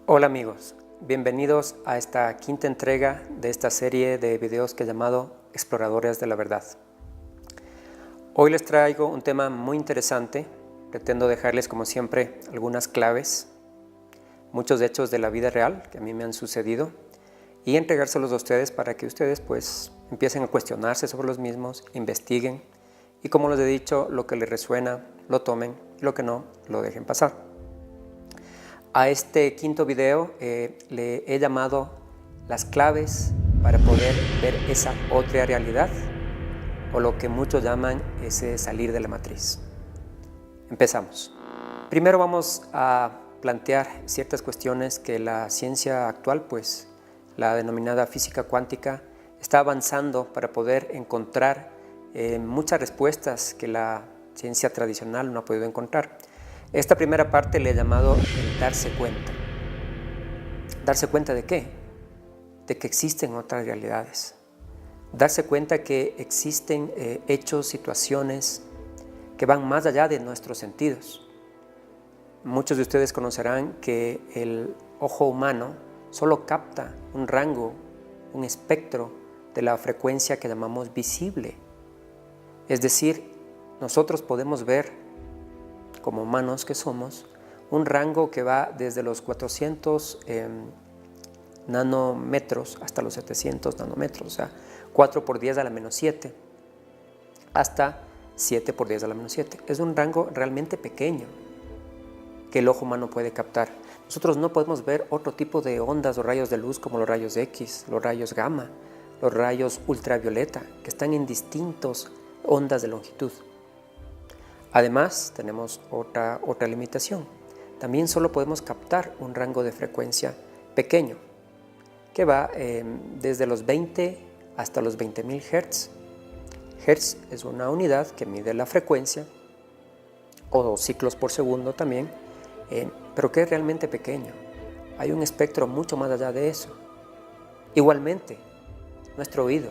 Hola amigos, bienvenidos a esta quinta entrega de esta serie de videos que he llamado Exploradores de la Verdad. Hoy les traigo un tema muy interesante. Pretendo dejarles como siempre algunas claves, muchos hechos de la vida real que a mí me han sucedido y entregárselos a ustedes para que ustedes pues empiecen a cuestionarse sobre los mismos, investiguen y, como les he dicho, lo que les resuena lo tomen y lo que no lo dejen pasar. A este quinto video le he llamado las claves para poder ver esa otra realidad, o lo que muchos llaman ese salir de la matriz. Empezamos. Primero vamos a plantear ciertas cuestiones que la ciencia actual, pues la denominada física cuántica, está avanzando para poder encontrar muchas respuestas que la ciencia tradicional no ha podido encontrar. Esta primera parte le he llamado el darse cuenta. ¿Darse cuenta de qué? De que existen otras realidades. Darse cuenta que existen hechos, situaciones que van más allá de nuestros sentidos. Muchos de ustedes conocerán que el ojo humano solo capta un rango, un espectro de la frecuencia que llamamos visible. Es decir, nosotros podemos ver, como humanos que somos, un rango que va desde los 400 nanómetros hasta los 700 nanómetros, o sea, 4 por 10 a la menos 7, hasta 7 por 10 a la menos 7. Es un rango realmente pequeño que el ojo humano puede captar. Nosotros no podemos ver otro tipo de ondas o rayos de luz como los rayos X, los rayos gamma, los rayos ultravioleta, que están en distintas ondas de longitud. Además, tenemos otra limitación. También solo podemos captar un rango de frecuencia pequeño, que va desde los 20 hasta los 20.000 Hz. Hertz es una unidad que mide la frecuencia, o ciclos por segundo también, pero que es realmente pequeño. Hay un espectro mucho más allá de eso. Igualmente, nuestro oído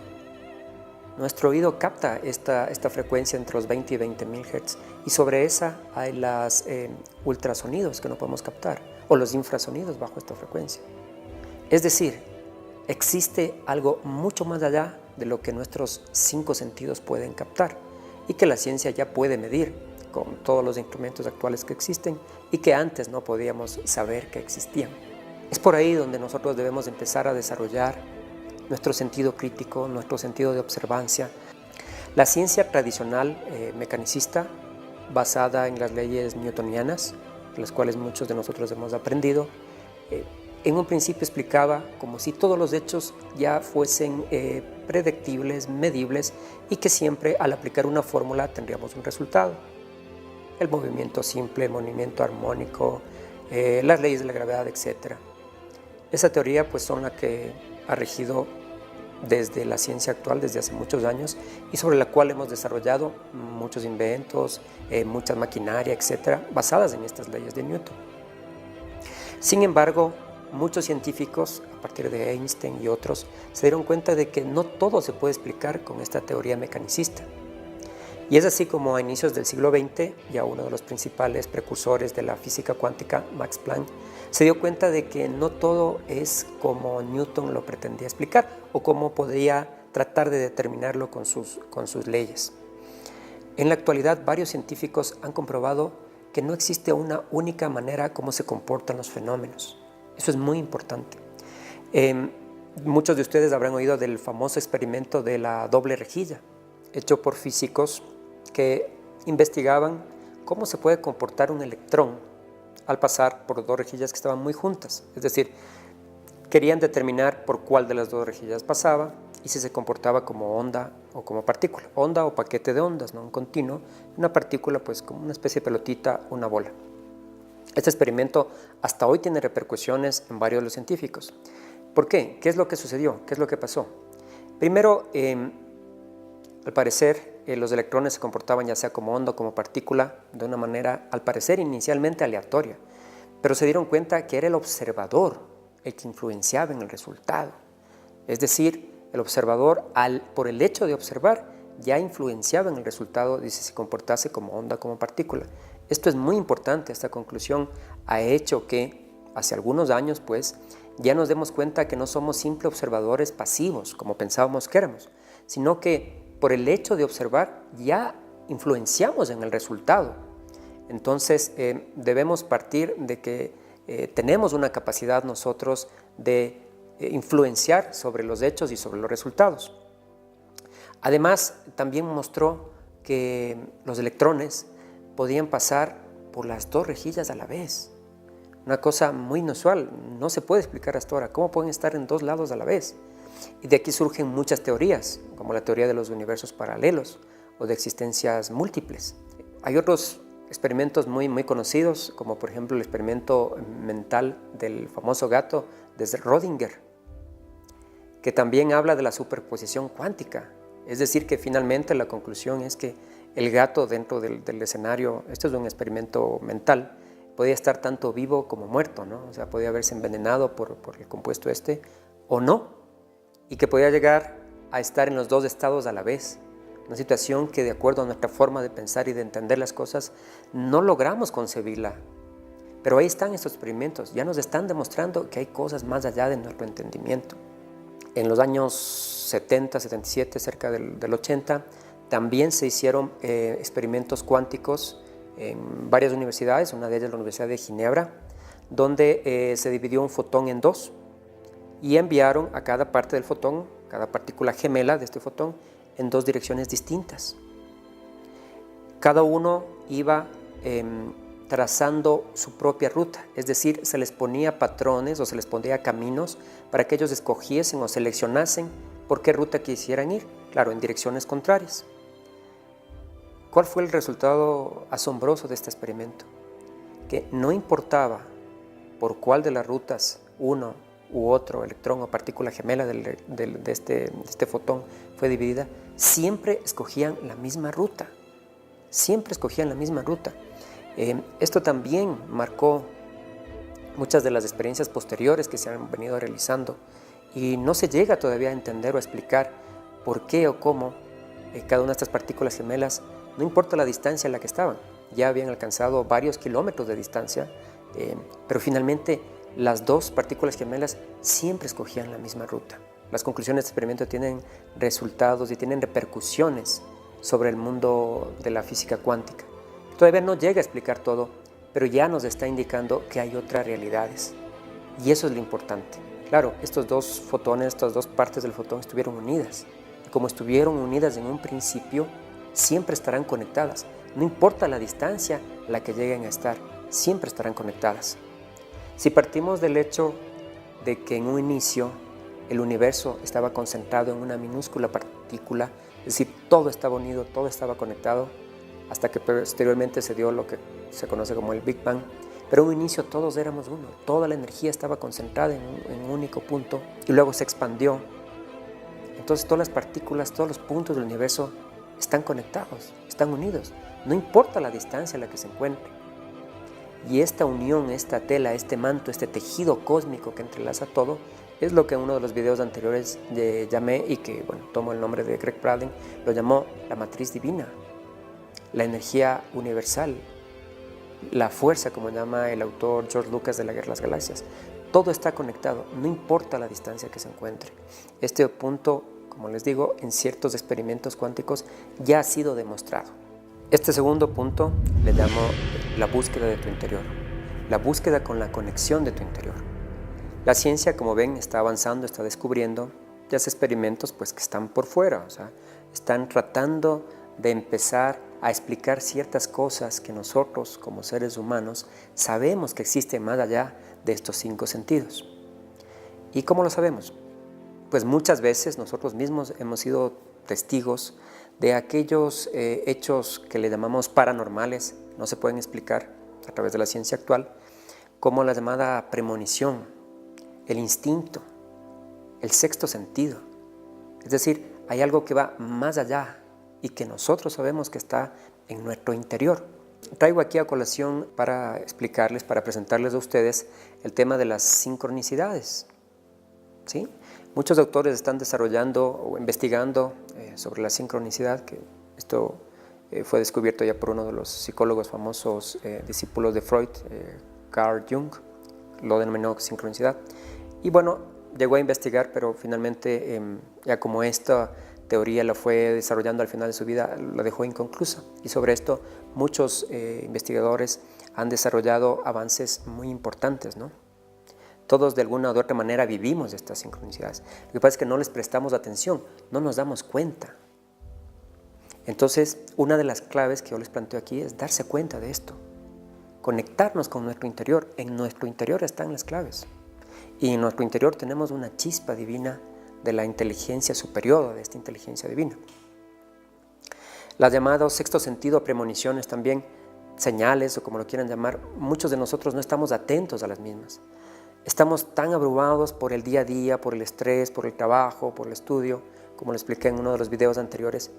capta esta frecuencia entre los 20 y 20.000 Hz, y sobre esa hay los ultrasonidos que no podemos captar, o los infrasonidos bajo esta frecuencia. Es decir, existe algo mucho más allá de lo que nuestros 5 sentidos pueden captar y que la ciencia ya puede medir con todos los instrumentos actuales que existen y que antes no podíamos saber que existían. Es por ahí donde nosotros debemos empezar a desarrollar nuestro sentido crítico, nuestro sentido de observancia. La ciencia tradicional mecanicista, basada en las leyes newtonianas, las cuales muchos de nosotros hemos aprendido, en un principio explicaba como si todos los hechos ya fuesen predictibles, medibles, y que siempre al aplicar una fórmula tendríamos un resultado. El movimiento simple, el movimiento armónico, las leyes de la gravedad, etc. Esa teoría pues son la que ha regido desde la ciencia actual desde hace muchos años, y sobre la cual hemos desarrollado muchos inventos, mucha maquinaria, etcétera, basadas en estas leyes de Newton. Sin embargo, muchos científicos, a partir de Einstein y otros, se dieron cuenta de que no todo se puede explicar con esta teoría mecanicista. Y es así como a inicios del siglo XX, ya uno de los principales precursores de la física cuántica, Max Planck, se dio cuenta de que no todo es como Newton lo pretendía explicar o como podría tratar de determinarlo con sus leyes. En la actualidad, varios científicos han comprobado que no existe una única manera como se comportan los fenómenos. Eso es muy importante. Muchos de ustedes habrán oído del famoso experimento de la doble rejilla, hecho por físicos que investigaban cómo se puede comportar un electrón al pasar por dos rejillas que estaban muy juntas. Es decir, querían determinar por cuál de las dos rejillas pasaba y si se comportaba como onda o como partícula. Onda o paquete de ondas, ¿no? Un continuo, una partícula pues como una especie de pelotita, una bola. Este experimento hasta hoy tiene repercusiones en varios de los científicos. ¿Por qué? ¿Qué es lo que sucedió? ¿Qué es lo que pasó? Primero, al parecer, los electrones se comportaban ya sea como onda o como partícula de una manera, al parecer, inicialmente aleatoria, pero se dieron cuenta que era el observador el que influenciaba en el resultado. Es decir, el observador, por el hecho de observar, ya influenciaba en el resultado de si se comportase como onda o como partícula. Esto es muy importante. Esta conclusión ha hecho que hace algunos años, pues, ya nos demos cuenta que no somos simples observadores pasivos, como pensábamos que éramos, sino que por el hecho de observar ya influenciamos en el resultado. Entonces, debemos partir de que tenemos una capacidad nosotros de influenciar sobre los hechos y sobre los resultados. Además, también mostró que los electrones podían pasar por las dos rejillas a la vez. Una cosa muy inusual, no se puede explicar hasta ahora cómo pueden estar en dos lados a la vez. Y de aquí surgen muchas teorías, como la teoría de los universos paralelos o de existencias múltiples. Hay otros experimentos muy conocidos, como por ejemplo el experimento mental del famoso gato de Schrödinger, que también habla de la superposición cuántica. Es decir, que finalmente la conclusión es que el gato dentro del escenario, esto es un experimento mental, podía estar tanto vivo como muerto, ¿no? O sea, podía haberse envenenado por el compuesto o no, y que podía llegar a estar en los dos estados a la vez. Una situación que, de acuerdo a nuestra forma de pensar y de entender las cosas, no logramos concebirla. Pero ahí están estos experimentos, ya nos están demostrando que hay cosas más allá de nuestro entendimiento. En los años 70, 77, cerca del 80, también se hicieron experimentos cuánticos en varias universidades, una de ellas la Universidad de Ginebra, donde se dividió un fotón en dos y enviaron a cada parte del fotón, cada partícula gemela de este fotón, en dos direcciones distintas. Cada uno iba trazando su propia ruta, es decir, se les ponía patrones o se les ponía caminos para que ellos escogiesen o seleccionasen por qué ruta quisieran ir, claro, en direcciones contrarias. ¿Cuál fue el resultado asombroso de este experimento? Que no importaba por cuál de las rutas uno u otro electrón o partícula gemela de este fotón fue dividida, siempre escogían la misma ruta. Siempre escogían la misma ruta. Esto también marcó muchas de las experiencias posteriores que se han venido realizando y no se llega todavía a entender o a explicar por qué o cómo cada una de estas partículas gemelas, no importa la distancia en la que estaban, ya habían alcanzado varios kilómetros de distancia, pero finalmente las dos partículas gemelas siempre escogían la misma ruta. Las conclusiones de este experimento tienen resultados y tienen repercusiones sobre el mundo de la física cuántica. Todavía no llega a explicar todo, pero ya nos está indicando que hay otras realidades. Y eso es lo importante. Claro, estos dos fotones, estas dos partes del fotón estuvieron unidas. Y como estuvieron unidas en un principio, siempre estarán conectadas. No importa la distancia a la que lleguen a estar, siempre estarán conectadas. Si partimos del hecho de que en un inicio el universo estaba concentrado en una minúscula partícula, es decir, todo estaba unido, todo estaba conectado, hasta que posteriormente se dio lo que se conoce como el Big Bang, pero en un inicio todos éramos uno, toda la energía estaba concentrada en un único punto y luego se expandió. Entonces todas las partículas, todos los puntos del universo están conectados, están unidos, no importa la distancia en la que se encuentren. Y esta unión, esta tela, este manto, este tejido cósmico que entrelaza todo, es lo que en uno de los videos anteriores llamé, y que tomo el nombre de Greg Braden, lo llamó la matriz divina, la energía universal, la fuerza, como llama el autor George Lucas de La Guerra de las Galaxias. Todo está conectado, no importa la distancia que se encuentre. Este punto, como les digo, en ciertos experimentos cuánticos ya ha sido demostrado. Este segundo punto le llamo la búsqueda de tu interior, la búsqueda con la conexión de tu interior. La ciencia, como ven, está avanzando, está descubriendo ya experimentos que están por fuera, o sea, están tratando de empezar a explicar ciertas cosas que nosotros, como seres humanos, sabemos que existen más allá de estos 5 sentidos. ¿Y cómo lo sabemos? Pues muchas veces nosotros mismos hemos sido testigos de aquellos hechos que le llamamos paranormales, no se pueden explicar a través de la ciencia actual, como la llamada premonición, el instinto, el sexto sentido. Es decir, hay algo que va más allá y que nosotros sabemos que está en nuestro interior. Traigo aquí a colación para explicarles, para presentarles a ustedes el tema de las sincronicidades. ¿Sí? Muchos autores están desarrollando o investigando sobre la sincronicidad, que esto fue descubierto ya por uno de los psicólogos famosos discípulos de Freud, Carl Jung, lo denominó sincronicidad. Y bueno, llegó a investigar, pero finalmente ya como esta teoría la fue desarrollando al final de su vida, la dejó inconclusa. Y sobre esto muchos investigadores han desarrollado avances muy importantes, ¿no? Todos de alguna u otra manera vivimos estas sincronicidades. Lo que pasa es que no les prestamos atención, no nos damos cuenta. Entonces, una de las claves que yo les planteo aquí es darse cuenta de esto, conectarnos con nuestro interior. En nuestro interior están las claves. Y en nuestro interior tenemos una chispa divina de la inteligencia superior, de esta inteligencia divina. Las llamadas sexto sentido, premoniciones también, señales o como lo quieran llamar, muchos de nosotros no estamos atentos a las mismas. Estamos tan abrumados por el día a día, por el estrés, por el trabajo, por el estudio, como lo expliqué en uno de los videos anteriores,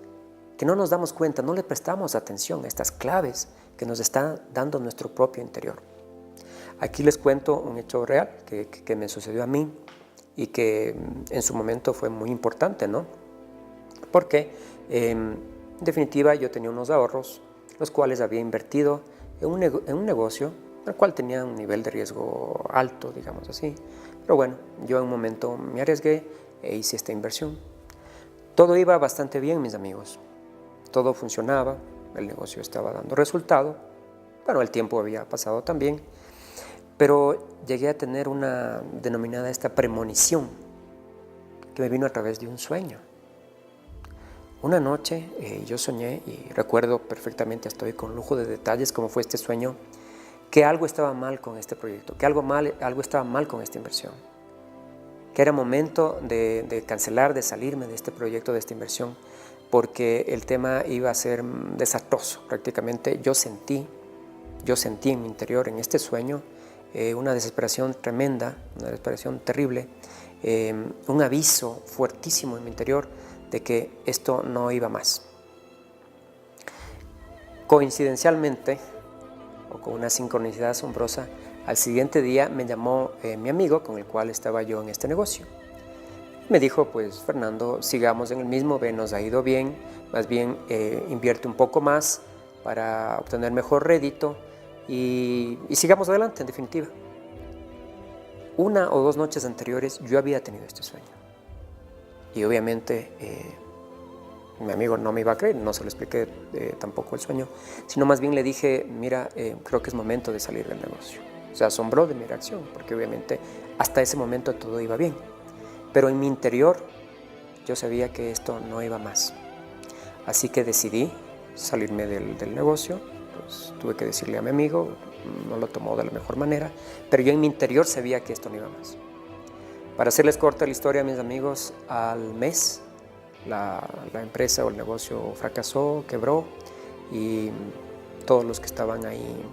que no nos damos cuenta, no le prestamos atención a estas claves que nos está dando nuestro propio interior. Aquí les cuento un hecho real que me sucedió a mí y que en su momento fue muy importante, ¿no? Porque en definitiva yo tenía unos ahorros, los cuales había invertido en un negocio, el cual tenía un nivel de riesgo alto, digamos así. Pero bueno, yo en un momento me arriesgué e hice esta inversión. Todo iba bastante bien, mis amigos. Todo funcionaba, el negocio estaba dando resultado. Bueno, el tiempo había pasado también. Pero llegué a tener una denominada esta premonición que me vino a través de un sueño. Una noche yo soñé, y recuerdo perfectamente, estoy con lujo de detalles cómo fue este sueño, que algo estaba mal con este proyecto, que algo estaba mal con esta inversión, que era momento de cancelar, de salirme de este proyecto, de esta inversión, porque el tema iba a ser desastroso prácticamente. Yo sentí en mi interior, en este sueño, una desesperación tremenda, una desesperación terrible, un aviso fuertísimo en mi interior de que esto no iba más. Coincidencialmente, o con una sincronicidad asombrosa, al siguiente día me llamó mi amigo con el cual estaba yo en este negocio. Me dijo, pues Fernando, sigamos en el mismo, nos ha ido bien, más bien invierte un poco más para obtener mejor rédito y sigamos adelante, en definitiva. Una o dos noches anteriores yo había tenido este sueño y obviamente mi amigo no me iba a creer, no se lo expliqué tampoco el sueño, sino más bien le dije, mira, creo que es momento de salir del negocio. Se asombró de mi reacción, porque obviamente hasta ese momento todo iba bien. Pero en mi interior yo sabía que esto no iba más. Así que decidí salirme del negocio. Pues tuve que decirle a mi amigo, no lo tomó de la mejor manera, pero yo en mi interior sabía que esto no iba más. Para hacerles corta la historia, mis amigos, al mes la empresa o el negocio fracasó, quebró, y todos los que estaban ahí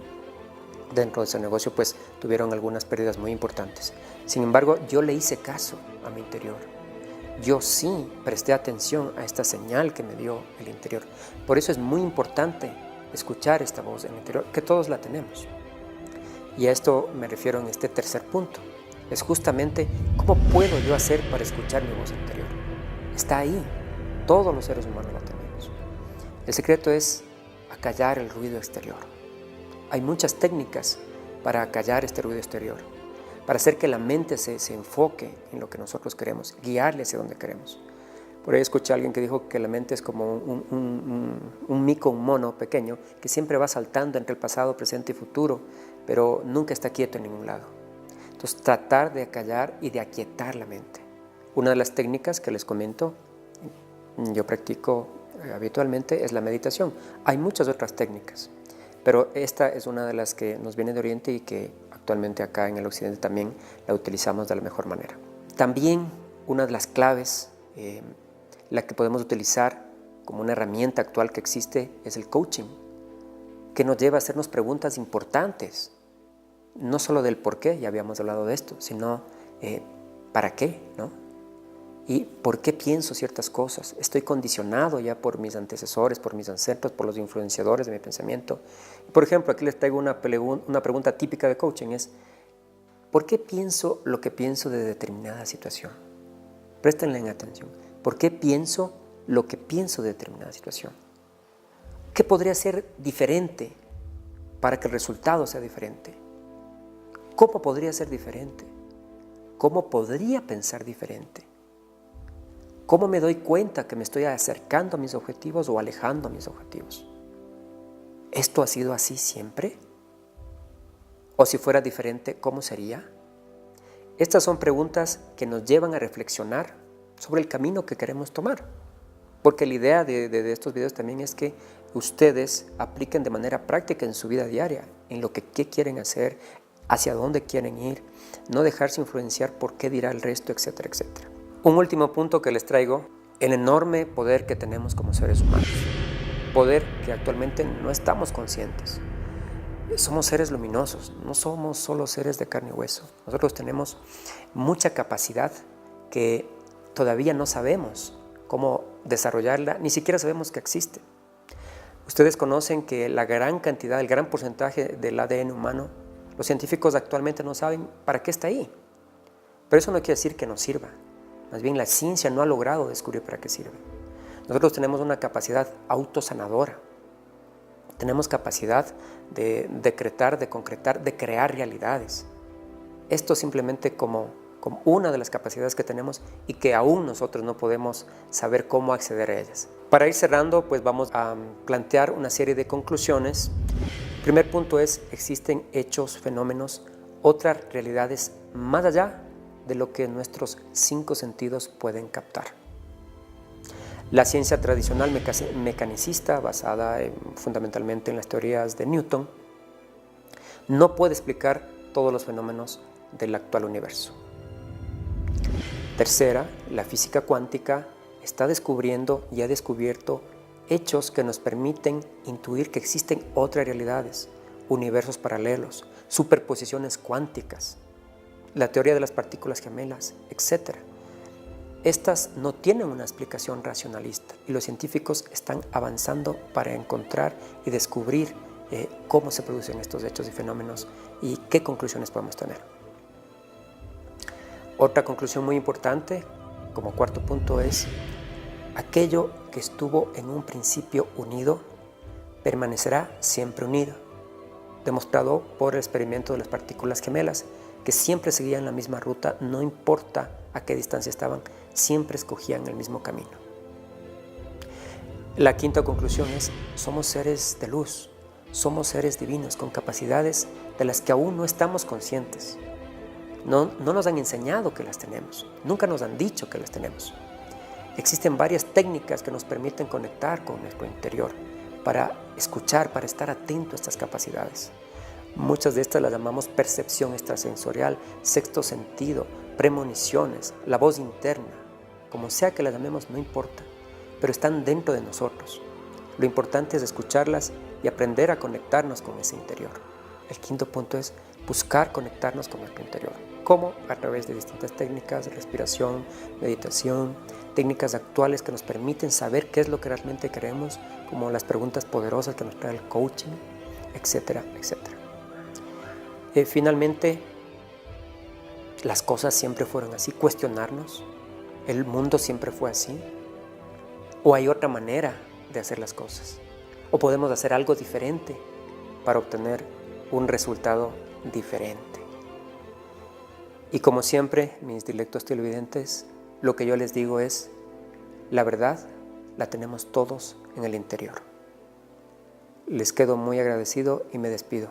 dentro de ese negocio pues tuvieron algunas pérdidas muy importantes. Sin embargo, yo le hice caso a mi interior. Yo sí presté atención a esta señal que me dio el interior. Por eso es muy importante escuchar esta voz en el interior, que todos la tenemos. Y a esto me refiero en este tercer punto. Es justamente cómo puedo yo hacer para escuchar mi voz interior. Está ahí. Todos los seres humanos la tenemos. El secreto es acallar el ruido exterior. Hay muchas técnicas para acallar este ruido exterior, para hacer que la mente se enfoque en lo que nosotros queremos, guiarle hacia donde queremos. Por ahí escuché a alguien que dijo que la mente es como un mico, un mono pequeño, que siempre va saltando entre el pasado, presente y futuro, pero nunca está quieto en ningún lado. Entonces, tratar de acallar y de aquietar la mente. Una de las técnicas que les comento, yo practico habitualmente, es la meditación. Hay muchas otras técnicas, pero esta es una de las que nos viene de Oriente y que actualmente acá en el Occidente también la utilizamos de la mejor manera. También una de las claves, la que podemos utilizar como una herramienta actual que existe, es el coaching, que nos lleva a hacernos preguntas importantes, no solo del por qué, ya habíamos hablado de esto, sino para qué, ¿no? ¿Y por qué pienso ciertas cosas? Estoy condicionado ya por mis antecesores, por mis ancestros, por los influenciadores de mi pensamiento. Por ejemplo, aquí les traigo una pregunta típica de coaching, es ¿por qué pienso lo que pienso de determinada situación? Préstenle atención. ¿Por qué pienso lo que pienso de determinada situación? ¿Qué podría ser diferente para que el resultado sea diferente? ¿Cómo podría ser diferente? ¿Cómo podría pensar diferente? ¿Cómo me doy cuenta que me estoy acercando a mis objetivos o alejando a mis objetivos? ¿Esto ha sido así siempre? ¿O si fuera diferente, cómo sería? Estas son preguntas que nos llevan a reflexionar sobre el camino que queremos tomar. Porque la idea de estos videos también es que ustedes apliquen de manera práctica en su vida diaria, en lo que qué quieren hacer, hacia dónde quieren ir, no dejarse influenciar por qué dirá el resto, etcétera, etcétera. Un último punto que les traigo, el enorme poder que tenemos como seres humanos. Poder que actualmente no estamos conscientes. Somos seres luminosos, no somos solo seres de carne y hueso. Nosotros tenemos mucha capacidad que todavía no sabemos cómo desarrollarla, ni siquiera sabemos que existe. Ustedes conocen que la gran cantidad, el gran porcentaje del ADN humano, los científicos actualmente no saben para qué está ahí. Pero eso no quiere decir que no sirva. Más bien la ciencia no ha logrado descubrir para qué sirve. Nosotros tenemos una capacidad autosanadora. Tenemos capacidad de decretar, de concretar, de crear realidades. Esto simplemente como una de las capacidades que tenemos y que aún nosotros no podemos saber cómo acceder a ellas. Para ir cerrando, pues vamos a plantear una serie de conclusiones. El primer punto es, existen hechos, fenómenos, otras realidades más allá de lo que nuestros 5 sentidos pueden captar. La ciencia tradicional mecanicista, basada fundamentalmente en las teorías de Newton, no puede explicar todos los fenómenos del actual universo. Tercera, la física cuántica está descubriendo y ha descubierto hechos que nos permiten intuir que existen otras realidades, universos paralelos, superposiciones cuánticas, la teoría de las partículas gemelas, etc. Estas no tienen una explicación racionalista y los científicos están avanzando para encontrar y descubrir cómo se producen estos hechos y fenómenos y qué conclusiones podemos tener. Otra conclusión muy importante, como cuarto punto, es aquello que estuvo en un principio unido permanecerá siempre unido, demostrado por el experimento de las partículas gemelas, que siempre seguían la misma ruta, no importa a qué distancia estaban, siempre escogían el mismo camino. La quinta conclusión es, somos seres de luz, somos seres divinos con capacidades de las que aún no estamos conscientes. No nos han enseñado que las tenemos, nunca nos han dicho que las tenemos. Existen varias técnicas que nos permiten conectar con nuestro interior para escuchar, para estar atento a estas capacidades. Muchas de estas las llamamos percepción extrasensorial, sexto sentido, premoniciones, la voz interna. Como sea que las llamemos, no importa, pero están dentro de nosotros. Lo importante es escucharlas y aprender a conectarnos con ese interior. El quinto punto es buscar conectarnos con nuestro interior. ¿Cómo? A través de distintas técnicas de respiración, meditación, técnicas actuales que nos permiten saber qué es lo que realmente queremos, como las preguntas poderosas que nos trae el coaching, etcétera, etcétera. Finalmente, las cosas siempre fueron así, cuestionarnos, el mundo siempre fue así, o hay otra manera de hacer las cosas, o podemos hacer algo diferente para obtener un resultado diferente. Y como siempre, mis dilectos televidentes, lo que yo les digo es, la verdad la tenemos todos en el interior. Les quedo muy agradecido y me despido.